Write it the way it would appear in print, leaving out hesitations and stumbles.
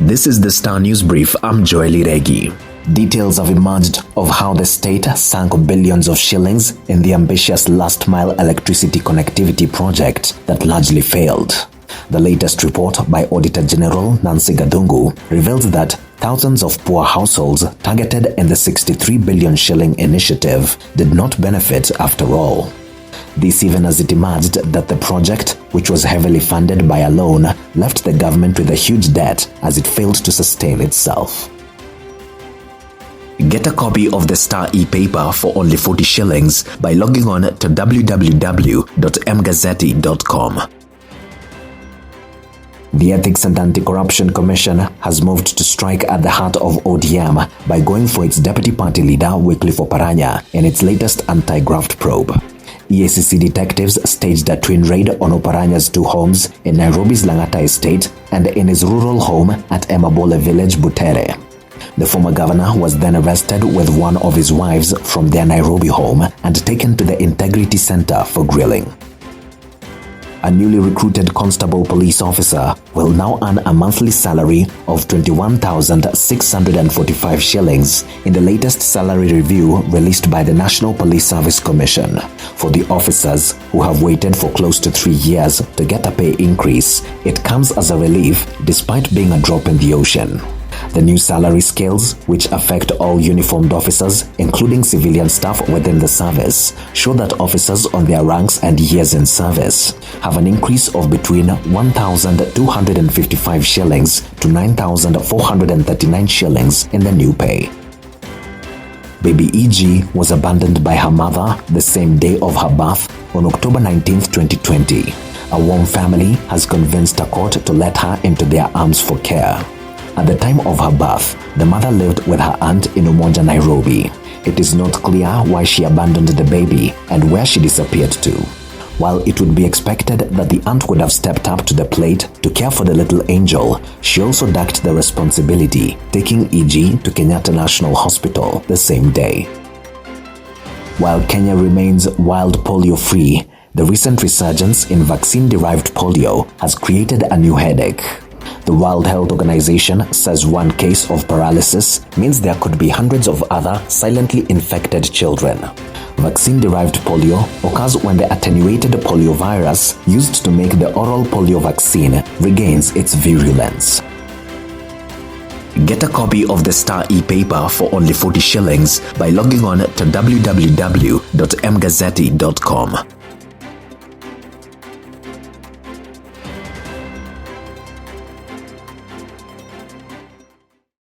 This is the Star News Brief. I'm Joely Regi. Details have emerged of how the state sank billions of shillings in the ambitious last-mile electricity connectivity project that largely failed. The latest report by Auditor General Nancy Gathungu reveals that thousands of poor households targeted in the 63 billion shilling initiative did not benefit after all. This even as it emerged that the project, which was heavily funded by a loan, left the government with a huge debt as it failed to sustain itself. Get a copy of the Star e-paper for only 40 shillings by logging on to www.mgazzetti.com. The Ethics and Anti-Corruption Commission has moved to strike at the heart of ODM by going for its deputy party leader, Wycliffe Oparanya, in its latest anti-graft probe. EACC detectives staged a twin raid on Oparanya's two homes in Nairobi's Lang'ata estate and in his rural home at Emabole village, Butere. The former governor was then arrested with one of his wives from their Nairobi home and taken to the Integrity Center for grilling. A newly recruited constable police officer will now earn a monthly salary of 21,645 shillings in the latest salary review released by the National Police Service Commission. For the officers who have waited for close to 3 years to get a pay increase, it comes as a relief despite being a drop in the ocean. The new salary scales, which affect all uniformed officers, including civilian staff within the service, show that officers on their ranks and years in service have an increase of between 1,255 shillings to 9,439 shillings in the new pay. Baby E.G. was abandoned by her mother the same day of her birth on October 19, 2020. A warm family has convinced a court to let her into their arms for care. At the time of her birth, the mother lived with her aunt in Umoja, Nairobi. It is not clear why she abandoned the baby and where she disappeared to. While it would be expected that the aunt would have stepped up to the plate to care for the little angel, she also ducked the responsibility, taking E.G. to Kenyatta National Hospital the same day. While Kenya remains wild polio-free, the recent resurgence in vaccine-derived polio has created a new headache. The World Health Organization says one case of paralysis means there could be hundreds of other silently infected children. Vaccine-derived polio occurs when the attenuated poliovirus used to make the oral polio vaccine regains its virulence. Get a copy of the Star e-paper for only 40 shillings by logging on to www.mgazzetti.com.